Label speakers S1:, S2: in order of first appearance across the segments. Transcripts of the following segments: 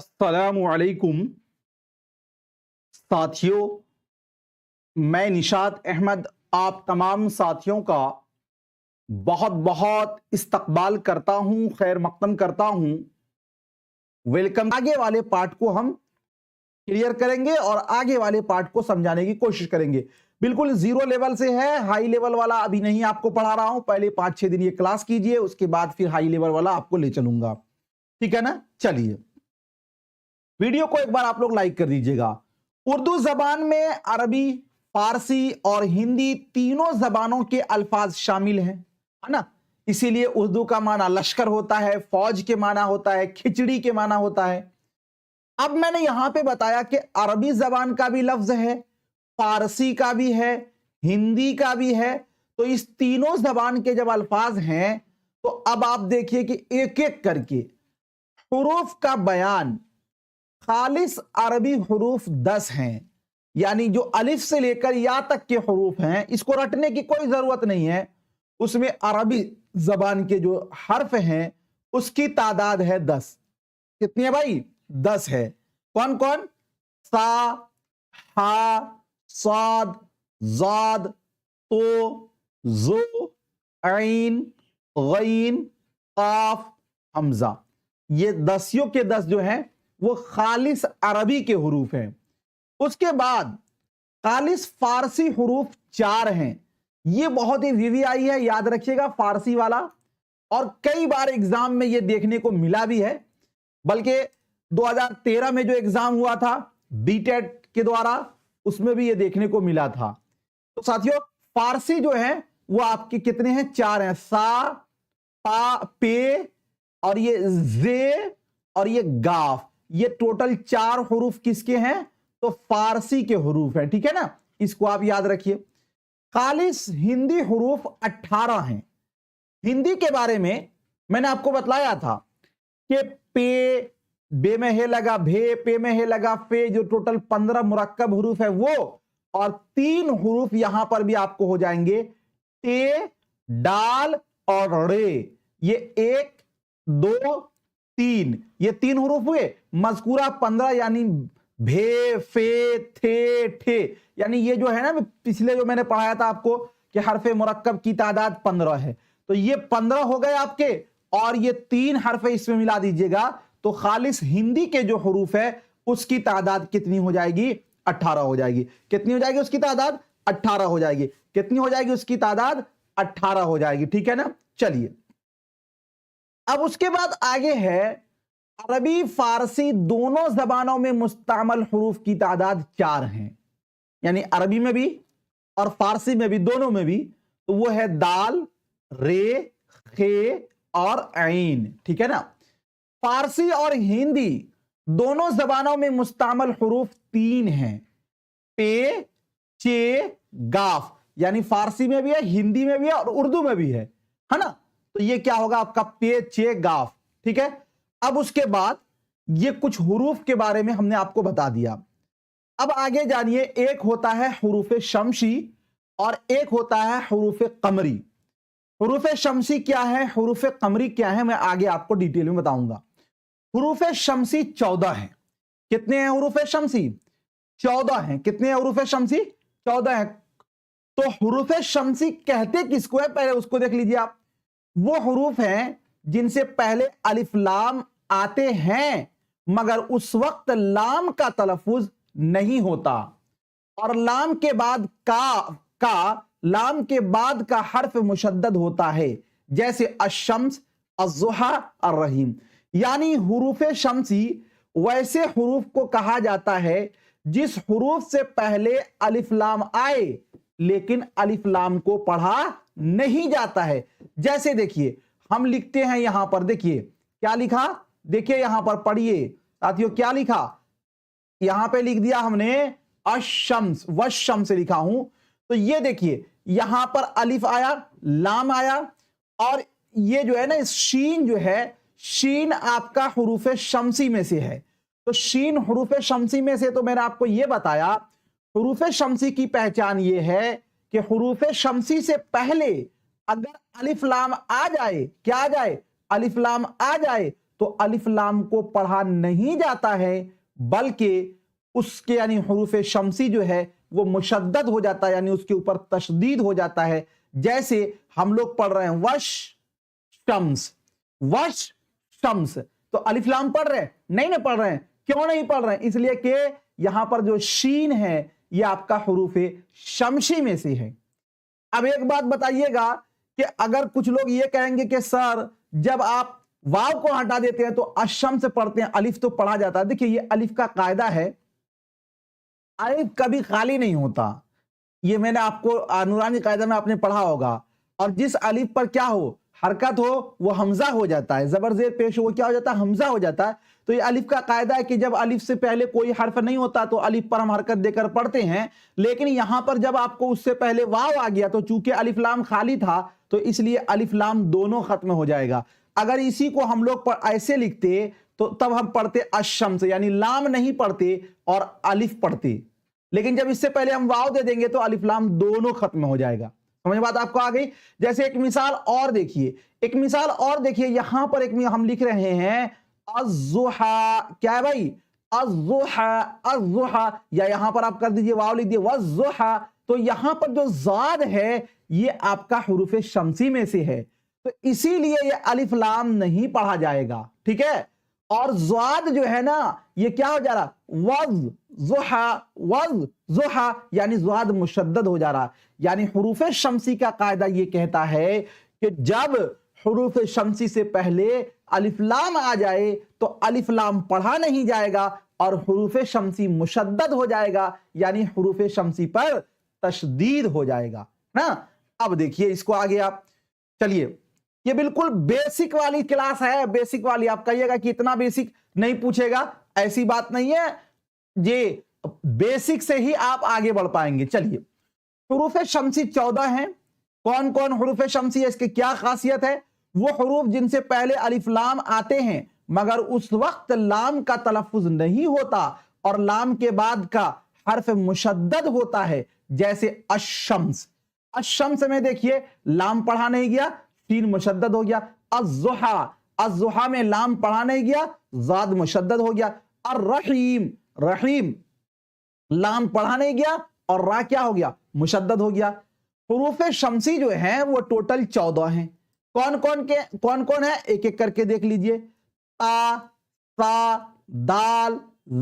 S1: अस्सलामु अलैकुम साथियों, मैं निशात अहमद आप तमाम साथियों का बहुत बहुत इस्तकबाल करता हूं, खैर मक़दम करता हूं। वेलकम। आगे वाले पार्ट को हम क्लियर करेंगे और आगे वाले पार्ट को समझाने की कोशिश करेंगे। बिल्कुल जीरो लेवल से है, हाई लेवल वाला अभी नहीं आपको पढ़ा रहा हूं। पहले 5-6 दिन ये क्लास कीजिए, उसके बाद फिर हाई लेवल वाला आपको ले चलूंगा, ठीक है ना। चलिए, वीडियो को एक बार आप लोग लाइक कर दीजिएगा। उर्दू जबान में अरबी, फारसी और हिंदी तीनों जबानों के अल्फाज शामिल हैं, है ना। इसीलिए उर्दू का माना लश्कर होता है, फौज के माना होता है, खिचड़ी के माना होता है। अब मैंने यहां पे बताया कि अरबी जबान का भी लफ्ज है, फारसी का भी है, हिंदी का भी है। तो इस तीनों जबान के जब अल्फाज हैं तो अब आप देखिए कि एक एक करके हुरूफ का बयान। खालिस अरबी हुरूफ 10 हैं, यानी जो अलिफ से लेकर या तक के हुरूफ हैं, इसको रटने की कोई जरूरत नहीं है। उसमें अरबी जबान के जो हर्फ हैं उसकी तादाद है 10। कितनी है भाई? 10 है। कौन कौन? सा, हा, साद, जाद, तो, जो, ऐन, गईन, काफ, हमजा। ये 10 के 10 जो हैं वो खालिस अरबी के हुरूफ हैं। उसके बाद खालिस फारसी हुरूफ 4 हैं। ये बहुत ही वीवीआई है, याद रखिएगा फारसी वाला। और कई बार एग्जाम में ये देखने को मिला भी है, बल्कि 2013 में जो एग्जाम हुआ था बीटेट के द्वारा, उसमें भी ये देखने को मिला था। तो साथियों, फारसी जो है वो आपके कितने हैं? 4 हैं। सा, पा, पे और ये जे और ये गाफ। ये टोटल 4 हुरूफ किसके हैं? तो फारसी के हुरूफ हैं, ठीक है ना। इसको आप याद रखिए। खालिस हिंदी हुरूफ 18 हैं। हिंदी के बारे में मैंने आपको बतलाया था कि पे, बे में हे लगा भे, पे में हे लगा फे, जो टोटल 15 मुरक्कब हुरूफ है वो, और 3 हुरूफ यहां पर भी आपको हो जाएंगे टे, डाल और रे। ये 1, 2, 3, ये 3 हुरूफ हुए। मज़कूरा 15 यानी भे, फे, थे, ठे, यानी ये जो है ना, पिछले जो मैंने पढ़ाया था आपको कि हरफे मुरक्कब की तादाद 15 है, तो ये 15 हो गए आपके, और ये 3 हरफे इसमें मिला दीजिएगा तो खालिस हिंदी के जो हुरूफ है उसकी तादाद कितनी हो जाएगी? 18 हो जाएगी। कितनी हो जाएगी उसकी तादाद? 18 हो जाएगी। कितनी हो जाएगी उसकी तादाद? 18 हो जाएगी, ठीक है ना। चलिए, अब उसके बाद आगे है अरबी फारसी दोनों जबानों में मुस्तअमल हुरूफ की तादाद 4 हैं, यानी अरबी में भी और फारसी में भी, दोनों में भी। तो वो है दाल, रे, खे और ऐन, ठीक है ना। फारसी और हिंदी दोनों जबानों में मुस्तअमल हुरूफ 3 हैं, पे, चे, गाफ। यानी फारसी में भी है, हिंदी में भी है और उर्दू में भी है ना। तो ये क्या होगा आपका? पे, चे, गाफ, ठीक है। अब उसके बाद ये कुछ हुरूफ के बारे में हमने आपको बता दिया। अब आगे जानिए, एक होता है हुरूफ शमसी और एक होता है हुरूफ कमरी। हुरूफ शमसी क्या है, हुरूफ कमरी क्या है, मैं आगे आपको डिटेल में बताऊंगा। हुरूफ शमसी 14 है। कितने हैं हुरूफ शमसी? 14 हैं। कितने हैं हुरूफ शमसी? 14 हैं। तो हुरूफ शमसी कहते किसको है, पहले उसको देख लीजिए आप। वो हुरूफ हैं जिनसे पहले अलिफ लाम आते हैं, मगर उस वक्त लाम का तलफ़ुज़ नहीं होता, और लाम के बाद लाम के बाद का हर्फ मुशद्दद होता है, जैसे अशम्स, अज़्ज़ुहा, अर्रहीम। यानी हुरूफ शमसी वैसे हुरूफ को कहा जाता है जिस हुरूफ से पहले अलिफ लाम आए लेकिन अलिफ लाम को पढ़ा नहीं जाता है। जैसे देखिए, हम लिखते हैं यहां पर, देखिए क्या लिखा, देखिए यहां पर पढ़िए साथियों, क्या लिखा, यहां पे लिख दिया हमने अशम्स, वशम से लिखा हूं। तो ये देखिए यहां पर अलिफ आया, लाम आया, और ये जो है ना शीन जो है, शीन आपका हुरूफ शमसी में से है। तो शीन हुरूफ शमसी में से, तो मैंने आपको यह बताया हुरूफ शमसी की पहचान ये है कि हुरूफ शमसी से पहले अगर अलिफ लाम आ जाए, क्या आ जाए? अलिफ लाम आ जाए, تو الف لام کو پڑھا نہیں جاتا ہے بلکہ اس کے یعنی حروف شمسی جو ہے وہ مشدد ہو جاتا ہے، یعنی اس کے اوپر تشدید ہو جاتا ہے. جیسے ہم لوگ پڑھ رہے ہیں وش شمس، وش شمس، تو الف لام پڑھ رہے ہیں؟ نہیں پڑھ رہے ہیں. کیوں نہیں پڑھ رہے ہیں؟ اس لیے کہ یہاں پر جو شین ہے یہ آپ کا حروف شمسی میں سے ہے. اب ایک بات بتائیے گا کہ اگر کچھ لوگ یہ کہیں گے کہ سر جب آپ واو کو ہٹا دیتے ہیں تو الشمس پڑھتے ہیں، الف تو پڑھا جاتا ہے. دیکھیے یہ الف کا قاعدہ ہے، الف کبھی خالی نہیں ہوتا. یہ میں نے آپ کو نورانی قاعدہ میں آپ نے پڑھا ہوگا. اور جس الف پر کیا ہو، حرکت ہو، وہ حمزہ ہو جاتا ہے. زبر زیر پیش ہو، وہ کیا ہو جاتا ہے؟ حمزہ ہو جاتا ہے. تو یہ الف کا قاعدہ ہے کہ جب الف سے پہلے کوئی حرف نہیں ہوتا تو الف پر ہم حرکت دے کر پڑھتے ہیں. لیکن یہاں پر جب آپ کو اس سے پہلے واو آ گیا تو چونکہ الف لام خالی تھا تو اس لیے الف لام دونوں ختم ہو جائے گا. اگر اسی کو ہم لوگ ایسے لکھتے تو تب ہم پڑھتے الشمس، یعنی لام نہیں پڑھتے اور الف پڑھتے. لیکن جب اس سے پہلے ہم واو دے دیں گے تو الف لام دونوں ختم ہو جائے گا. سمجھ بات آپ کو آ گئی؟ جیسے ایک مثال اور دیکھیے، ایک مثال اور دیکھیے. یہاں پر ایک ہم لکھ رہے ہیں الضحى، کیا ہے بھائی؟ الضحى، الضحى، یا یہاں پر آپ کر دیجئے واو لکھ دیجئے والضحى. تو یہاں پر جو زاد ہے یہ آپ کا حروف شمسی میں سے ہے، تو اسی لیے یہ الف لام نہیں پڑھا جائے گا. ٹھیک ہے؟ اور زاد جو ہے نا یہ کیا ہو جا رہا؟ وز زحا، وز زحا، یعنی زاد مشدد ہو جا رہا. یعنی حروف شمسی کا قاعدہ یہ کہتا ہے کہ جب حروف شمسی سے پہلے الف لام آ جائے تو الف لام پڑھا نہیں جائے گا اور حروف شمسی مشدد ہو جائے گا، یعنی حروف شمسی پر تشدید ہو جائے گا نا. اب دیکھیے اس کو آگے آپ چلیے، یہ بالکل بیسک والی کلاس ہے، بیسک والی. آپ کہیے گا کہ اتنا بیسک نہیں پوچھے گا، ایسی بات نہیں ہے، یہ بیسک سے ہی آپ آگے بڑھ پائیں گے. چلیے، حروف شمسی 14 ہیں. کون کون حروف شمسی ہے، اس کی کیا خاصیت ہے؟ وہ حروف جن سے پہلے الف لام آتے ہیں مگر اس وقت لام کا تلفظ نہیں ہوتا اور لام کے بعد کا حرف مشدد ہوتا ہے. جیسے الشمس، الشمس میں دیکھیے لام پڑھا نہیں گیا، سین مشدد ہو گیا. الضحى، الضحى میں لام پڑھا نہیں گیا، زاد مشدد ہو گیا. الرحیم، رحیم لام پڑھا نہیں گیا اور را کیا ہو گیا؟ مشدد ہو گیا. حروف شمسی جو ہیں وہ ٹوٹل 14 ہیں. کون کون ہے ایک ایک کر کے دیکھ لیجئے. تا، سا، دال،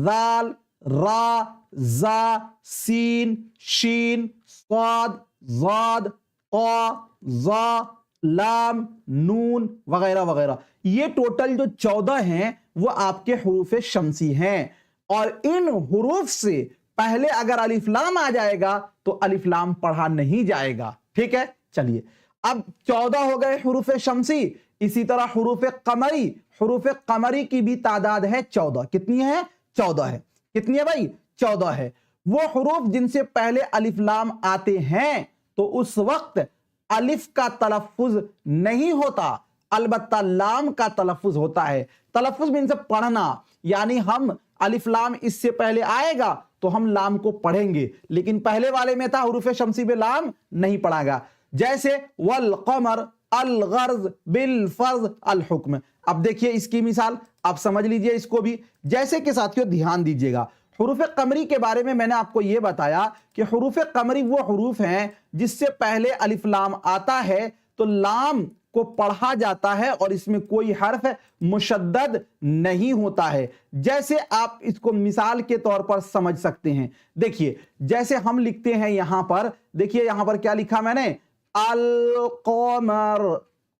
S1: ذال، را، زا، سین، شین، صاد، ضاد، قا، ظا، لام، نون وغیرہ وغیرہ. یہ ٹوٹل جو 14 ہیں وہ آپ کے حروف شمسی ہیں، اور ان حروف سے پہلے اگر الف لام آ جائے گا تو الف لام پڑھا نہیں جائے گا. ٹھیک ہے؟ چلیے، اب 14 ہو گئے حروف شمسی. اسی طرح حروف قمری، حروف قمری کی بھی تعداد ہے 14. کتنی ہے؟ 14 ہے. کتنی ہے بھائی؟ 14 ہے. وہ حروف جن سے پہلے الف لام آتے ہیں تو اس وقت الف کا تلفظ نہیں ہوتا، البتہ لام کا تلفظ ہوتا ہے. تلفظ میں ان سے پڑھنا، یعنی ہم الف لام اس سے پہلے آئے گا تو ہم لام کو پڑھیں گے، لیکن پہلے والے میں تھا حروف شمسی میں لام نہیں پڑھا گا. جیسے والقمر، الغرض، بالفرض، الحکم. اب دیکھیے اس کی مثال آپ سمجھ لیجئے اس کو بھی. جیسے کہ ساتھیوں دھیان دیجئے گا، حروف قمری کے بارے میں نے آپ کو یہ بتایا کہ حروف قمری وہ حروف ہیں جس سے پہلے الف لام آتا ہے تو لام کو پڑھا جاتا ہے اور اس میں کوئی حرف مشدد نہیں ہوتا ہے. جیسے آپ اس کو مثال کے طور پر سمجھ سکتے ہیں. دیکھیے جیسے ہم لکھتے ہیں یہاں پر، دیکھیے یہاں پر کیا لکھا میں نے؟ القمر،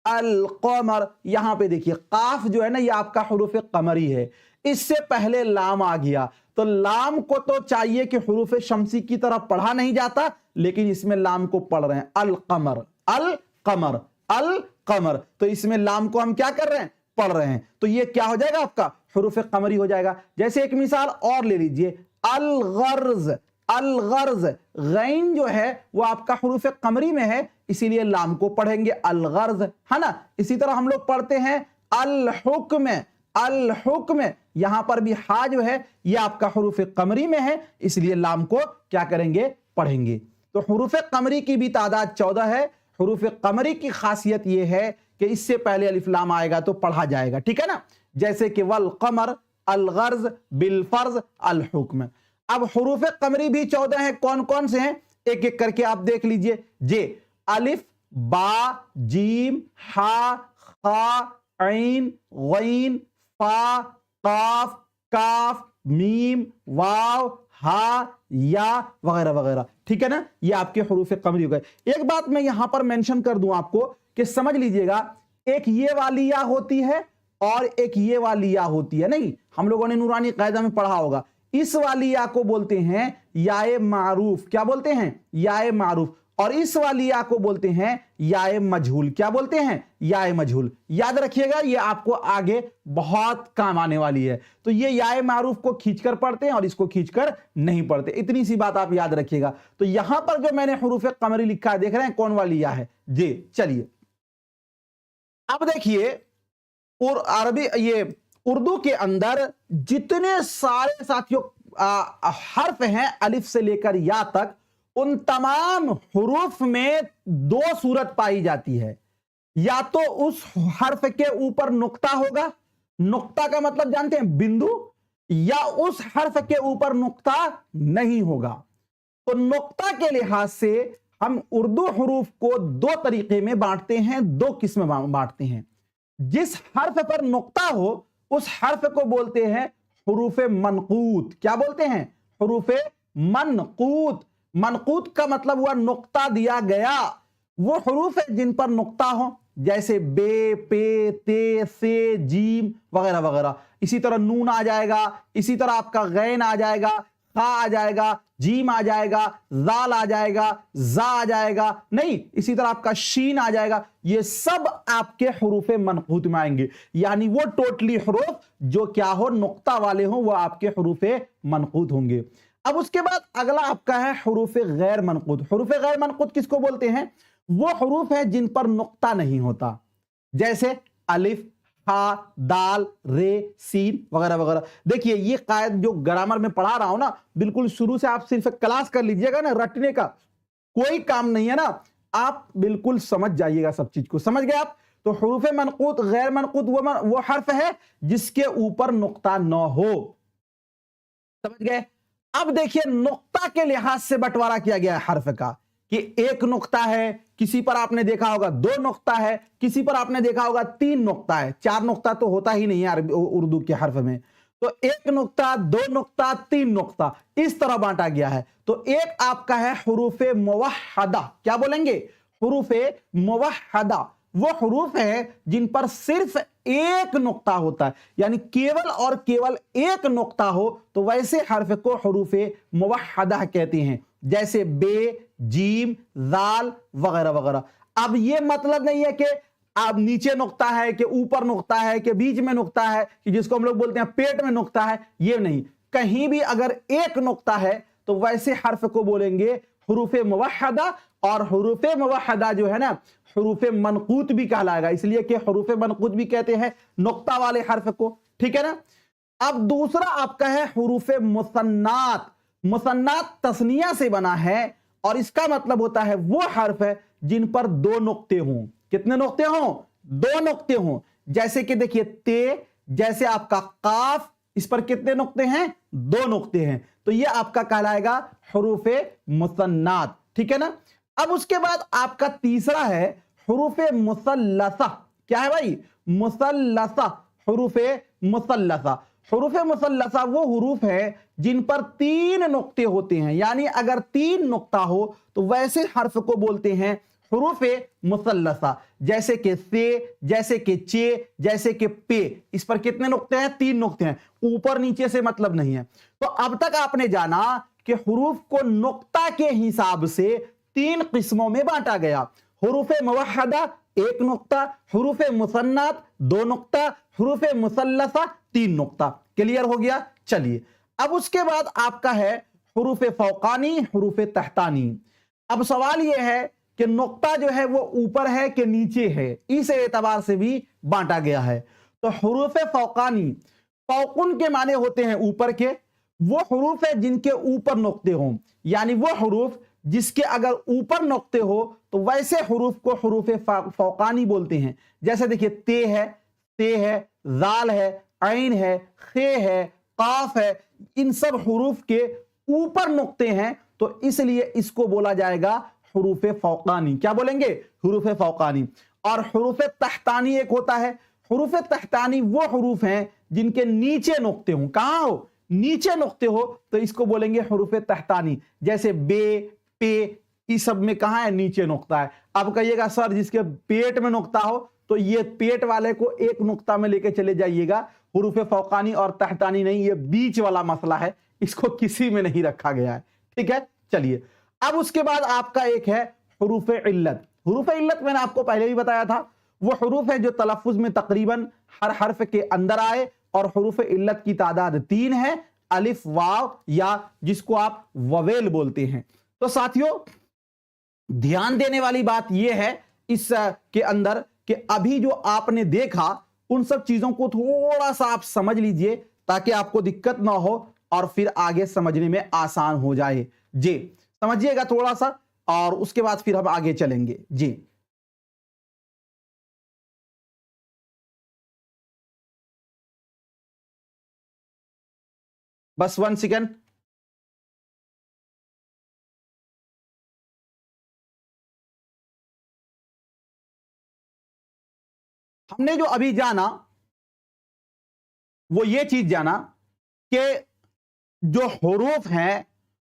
S1: القمر. یہاں پہ دیکھیے قاف جو ہے نا یہ آپ کا حروف قمری ہے، اس سے پہلے لام آ گیا تو لام کو تو چاہیے کہ حروف شمسی کی طرح پڑھا نہیں جاتا، لیکن اس میں لام کو پڑھ رہے ہیں. القمر، القمر، القمر. تو اس میں لام کو ہم کیا کر رہے ہیں؟ پڑھ رہے ہیں. تو یہ کیا ہو جائے گا؟ آپ کا حروف قمری ہو جائے گا. جیسے ایک مثال اور لے لیجئے، الغرض، الغرض. غین جو ہے وہ آپ کا حروف قمری میں ہے، اسی لیے لام کو پڑھیں گے الغرض، ہے نا. اسی طرح ہم لوگ پڑھتے ہیں الحکم، الحکم. یہاں پر بھی ہا جو ہے یہ آپ کا حروف قمری میں ہے، اس لیے لام کو کیا کریں گے؟ پڑھیں گے. تو حروف قمری کی بھی تعداد 14 ہے. حروف قمری کی خاصیت یہ ہے कि इससे पहले अलिफ लाम आएगा तो पढ़ा जाएगा, ठीक है ना। जैसे कि वल कमर, अल गर्ज, बिल फर्ज, अल हुक्म। अब हुरूफ कमरी भी 14 हैं। कौन कौन से हैं एक एक करके आप देख लीजिए। जे अलिफ, बा, जीम, हा, खा, ऐन, गैन, फा, काफ, काफ, मीम, वाव, हा, या वगैरह वगैरह, ठीक है ना। ये आपके हुरूफ कमरी हो गए। एक बात मैं यहां पर मेंशन कर दूं आपको कि समझ लीजिएगा, एक ये वाली या होती है और एक ये वाली या होती है। नहीं, हम लोगों ने नूरानी कायदा में पढ़ा होगा। इस वाली या को बोलते हैं याए मारूफ। क्या बोलते हैं? याए मारूफ। और इस वाली या को बोलते हैं याए मजहूल। क्या बोलते हैं? याए मजहूल। याद रखिएगा, ये आपको आगे बहुत काम आने वाली है। तो ये याए मारूफ को खींचकर पढ़ते हैं और इसको खींचकर नहीं पढ़ते। इतनी सी बात आप याद रखिएगा। तो यहां पर जो मैंने हुरूफ कमरी लिखा है, देख रहे हैं कौन वाली या है? जे। चलिए अब देखिए, और अरबी ये उर्दू के अंदर जितने सारे साथियों हर्फ हैं अलिफ से लेकर या तक, उन तमाम हुरूफ में दो सूरत पाई जाती है। या तो उस हर्फ के ऊपर नुक्ता होगा, नुक्ता का मतलब जानते हैं बिंदु, या उस हर्फ के ऊपर नुक्ता नहीं होगा। तो नुक्ता के लिहाज से हम उर्दू हुरूफ को दो तरीके में बांटते हैं, दो किस्म में बांटते हैं। जिस हर्फ पर नुक्ता हो उस हर्फ को बोलते हैं हुरूफ मनकूत। क्या बोलते हैं? हुरूफ मनकूत। मनकूत का मतलब हुआ नुक्ता दिया गया। वो हुरूफ है जिन पर नुक्ता हो, जैसे बे, पे, ते, से, जीम वगैरह वगैरह। इसी तरह नून आ जाएगा, इसी तरह आपका गैन आ जाएगा, खा आ जाएगा, जीम आ जाएगा, जाल आ जाएगा, जा आ जाएगा, नहीं इसी तरह आपका शीन आ जाएगा। ये सब आपके हुरूफ मनकूत में आएंगे। यानी वो टोटली हुरूफ जो क्या हो, नुक्ता वाले हो, वो आपके हुरूफ मनकूत होंगे। अब उसके बाद अगला आपका है हुरूफ गैर मनकूत। हुरूफ गैर मनकूत किसको बोलते हैं? वो हुरूफ है जिन पर नुक्ता नहीं होता, जैसे अलिफ, हा, दाल, रे, सीन वगैरह वगैरह। देखिए ये कायद जो ग्रामर में पढ़ा रहा हूं ना, बिल्कुल शुरू से आप सिर्फ क्लास कर लीजिएगा ना, रटने का कोई काम नहीं है ना, आप बिल्कुल समझ जाइएगा सब चीज को। समझ गए आप? तो हुरूफ मनकूत, गैर मनकूत वो हर्फ है जिसके ऊपर नुक्ता न हो। समझ गए? अब देखिए नुक्ता के लिहाज से बंटवारा किया गया है हर्फ का, कि एक नुक्ता है, किसी पर आपने देखा होगा दो नुक्ता है, किसी पर आपने देखा होगा तीन नुक्ता है। चार नुक्ता तो होता ही नहीं है अरबी उर्दू के हर्फ में। तो एक नुक्ता, दो नुक्ता, तीन नुक्ता, इस तरह बांटा गया है। तो एक आपका है हुरूफ मुवहदा। क्या बोलेंगे? हुरूफ मुवहदा। वो हुरूफ है जिन पर सिर्फ एक नुक्ता होता है, यानी केवल और केवल एक नुक्ता हो, तो वैसे हर्फ को हुरूफ मुवहदा कहते हैं, जैसे बे, जीम, जाल वगैरह वगैरह। अब ये मतलब नहीं है कि आप नीचे नुक्ता है, कि ऊपर नुक्ता है, कि बीच में नुक्ता है, कि जिसको हम लोग बोलते हैं पेट में नुक्ता है, ये नहीं। कहीं भी अगर एक नुक्ता है तो वैसे हर्फ को बोलेंगे हुरूफ मुवहदा। और हुरूफ मुवहदा जो है ना, हुरूफ मनकूत भी कहलाएगा, इसलिए कि हुरूफ मनकूत भी कहते हैं नुक्ता वाले हर्फ को, ठीक है ना। अब दूसरा आपका है हुरूफ मुसन्नात। मुसन्नात तस्निया से बना है और इसका मतलब होता है वो हर्फ है जिन पर दो नुक्ते हों। कितने नुक्ते हों? दो नुक्ते हों। जैसे कि देखिए ते, जैसे आपका काफ, इस पर कितने नुक्ते हैं? दो नुक्ते हैं। तो ये आपका कहलाएगा हुरूफ मुसन्नात, ठीक है ना। अब उसके बाद आपका तीसरा है हुरूफ मुसल्लसा। क्या है भाई? मुसल्लसा, हुरूफ मुसल्लसा। हुरूफ मुसल्लसा वो हुरूफ है जिन पर तीन नुक्ते होते हैं, यानी अगर तीन नुक्ता हो तो वैसे हर्फ को बोलते हैं हुरूफ मुसल्लसा। जैसे कि से, जैसे कि चे, जैसे कि पे, इस पर कितने नुक्ते हैं? तीन नुक्ते हैं, ऊपर नीचे से मतलब नहीं है। तो अब तक आपने जाना कि हुरूफ को नुक्ता के हिसाब से तीन किस्मों में बांटा गया। हुरूफ मुवहदा एक नुक्ता, हुरूफ मुसन्नात दो नुक्ता, हुरूफ मुसल्लसा तीन नुक्ता। क्लियर हो गया? चलिए अब उसके बाद आपका है हुरूफ फौकानी, हुरूफ तहतानी। अब सवाल यह है कि नुक्ता जो है वो ऊपर है कि नीचे है, इस एतबार से भी बांटा गया है। तो हुरूफ फौकानी, फौकुन के माने होते हैं ऊपर के, वो हुरूफ है जिनके ऊपर नुक्ते हों, यानी वो हुरूफ जिसके अगर ऊपर नुक्ते हो तो वैसे हरूफ को हरूफ फौकानी बोलते हैं। जैसे देखिए ते है, जाल है, ऐन है, खे है, काफ है, इन सब हरूफ के ऊपर नुक्ते हैं तो इसलिए इसको बोला जाएगा हरूफ फौकानी। क्या बोलेंगे? हरूफ फौकानी। और हरूफ तहतानी एक होता है। हरूफ तहतानी वो हरूफ हैं जिनके नीचे नुक्ते हों। कहां हो? नीचे नुक्ते हो तो इसको बोलेंगे हरूफ तहतानी। जैसे बे, पे, इस सब में कहां है? नीचे नुक्ता है। अब कहिएगा सर जिसके पेट में नुक्ता हो तो ये पेट वाले को एक नुक्ता में लेके चले जाइएगा। हरूफ फौकानी और तहतानी नहीं, ये बीच वाला मसला है, इसको किसी में नहीं रखा गया है। ठीक है, चलिए। अब उसके बाद आपका एक है हरूफ इल्लत। हरूफ इल्लत मैंने आपको पहले भी बताया था, वो हरूफ है जो तलफ्फुज में तकरीबन हर हर्फ के अंदर आए और हरूफ इल्लत की तादाद 3 है, अलिफ, वाव या जिसको आप ववेल बोलते हैं। तो साथियों ध्यान देने वाली बात यह है इस के अंदर कि अभी जो आपने देखा उन सब चीजों को थोड़ा सा आप समझ लीजिए ताकि आपको दिक्कत ना हो और फिर आगे समझने में आसान हो जाए। जी समझिएगा थोड़ा सा और उसके बाद फिर हम आगे चलेंगे। जी बस 1 सेकेंड। हमने जो अभी जाना वो ये चीज जाना कि जो हुरूफ हैं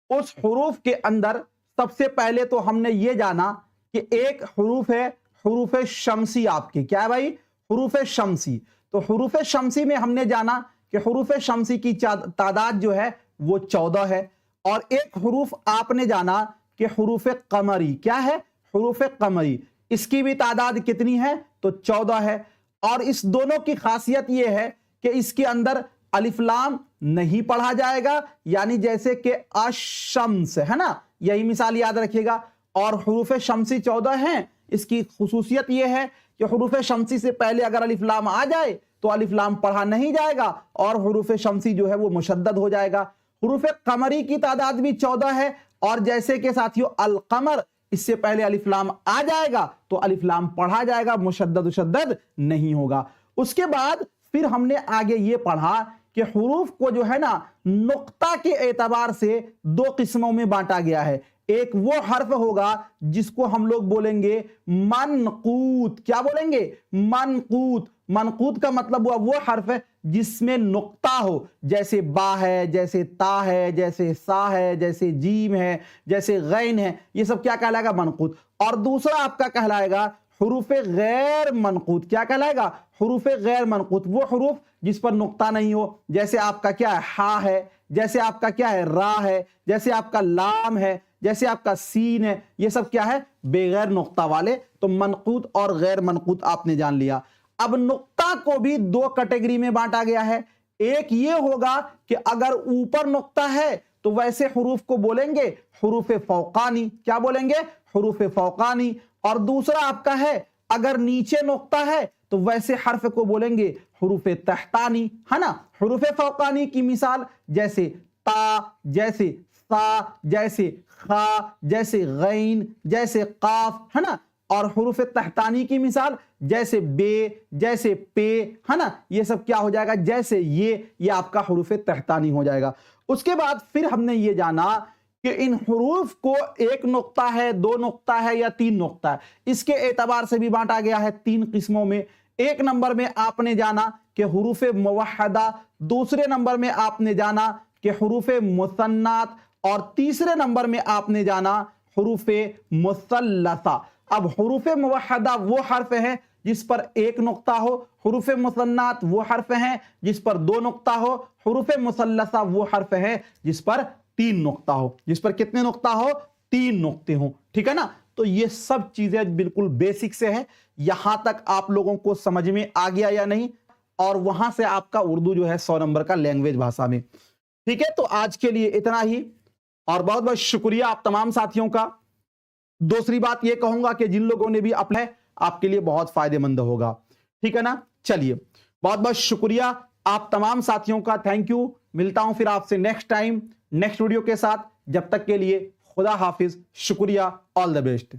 S1: उस हुरूफ के अंदर सबसे पहले तो हमने ये जाना कि एक हुरूफ है हुरूफ शमसी। आपके क्या है भाई? हुरूफ शमसी। तो हुरूफ शमसी में हमने जाना कि हुरूफ शमसी की तादाद जो है वो 14 है। और एक हुरूफ आपने जाना कि हुरूफ कमरी। क्या है? हुरूफ कमरी। इसकी भी तादाद कितनी है? तो 14 है। और इस दोनों की खासियत यह है कि इसके अंदर अलिफ लाम नहीं पढ़ा जाएगा, यानी जैसे कि अशम्स है ना, यही मिसाल याद रखिएगा। और हुरूफ शमसी 14 हैं। इसकी खुसूसियत यह है कि हुरूफ शमसी से पहले अगर अलिफ लाम आ जाए तो अलिफ लाम पढ़ा नहीं जाएगा और हुरूफ शमसी जो है वो मुशद्दद हो जाएगा। हुरूफ कमरी की तादाद भी 14 है और जैसे कि साथियों अल कमर, इससे पहले अलिफ लाम आ जाएगा तो अलिफ लाम पढ़ा जाएगा, मुशद्दद नहीं होगा। उसके बाद फिर हमने आगे ये पढ़ा कि हुरूफ को जो है ना नुक्ता के एतबार से 2 किस्मों में बांटा गया है। एक वो हर्फ होगा जिसको हम लोग बोलेंगे मनकूत। क्या बोलेंगे? मनकूत। मनकूत का मतलब हुआ वो हर्फ है जिसमें नुक्ता हो, जैसे बा है, जैसे ता है, जैसे सा है, जैसे जीम है, जैसे गैन है, ये सब क्या कहलाएगा? मनकूत। और दूसरा आपका कहलाएगा हुरूफ गैर मनकूत। क्या कहलाएगा? हुरूफ गैर मनकूत। वो हुरूफ जिस पर नुक्ता नहीं हो, जैसे आपका क्या है? हा है, जैसे आपका क्या है? रा है, जैसे आपका लाम है, जैसे आपका सीन है, ये सब क्या है? बेगैर नुक्ता वाले। तो मनकूत और गैर मनकूत आपने जान लिया। अब नुक्ता को भी 2 कैटेगरी में बांटा गया है। एक ये होगा कि अगर ऊपर नुक्ता है तो वैसे हुरूफ को बोलेंगे हुरूफ फौकानी। क्या बोलेंगे? हुरूफ फौकानी। और दूसरा आपका है अगर नीचे नुक्ता है तो वैसे हर्फ को बोलेंगे हुरूफ तहतानी, है ना। हुरूफ फौकानी की मिसाल जैसे ता, जैसे सा, जैसे खा, जैसे गैन, जैसे काफ, है ना। और हुरूफ तहतानी की मिसाल जैसे बे, जैसे पे, है ना। ये सब क्या हो जाएगा? जैसे ये आपका हुरूफ तहतानी हो जाएगा। उसके बाद फिर हमने ये जाना कि इन हुरूफ को 1 नुक्ता है, 2 नुक्ता है या 3 नुक्ता है, इसके एतबार से भी बांटा गया है 3 किस्मों में। 1 नंबर में आपने जाना कि हुरूफ मुवहदा, दूसरे नंबर में आपने जाना कि हुरूफ मुसन्नात और तीसरे नंबर में आपने जाना हुरूफ मुसल्लसा। अब हुरूफ मुवहदा वो हर्फ है जिस पर 1 नुक्ता हो, हुरूफ मुसन्नात वो हर्फ हैं जिस पर 2 नुक्ता हो, हुरूफ मुसल्लसा वो हर्फ है जिस पर 3 नुक्ता हो। जिस पर कितने नुक्ता हो? 3 नुक्ते हो। ठीक है ना। तो ये सब चीजें बिल्कुल बेसिक से है। यहां तक आप लोगों को समझ में आ गया या नहीं? और वहां से आपका उर्दू जो है 100 नंबर का लैंग्वेज भाषा में। ठीक है, तो आज के लिए इतना ही और बहुत बहुत शुक्रिया आप तमाम साथियों का। दूसरी बात ये कहूंगा कि जिन लोगों ने भी अपने आपके लिए बहुत फायदेमंद होगा। ठीक है ना। चलिए बहुत बहुत शुक्रिया आप तमाम साथियों का। Thank you. मिलता हूं फिर आपसे नेक्स्ट टाइम नेक्स्ट वीडियो के साथ। जब तक के लिए خدا حافظ، شکریہ، آل دا بیسٹ.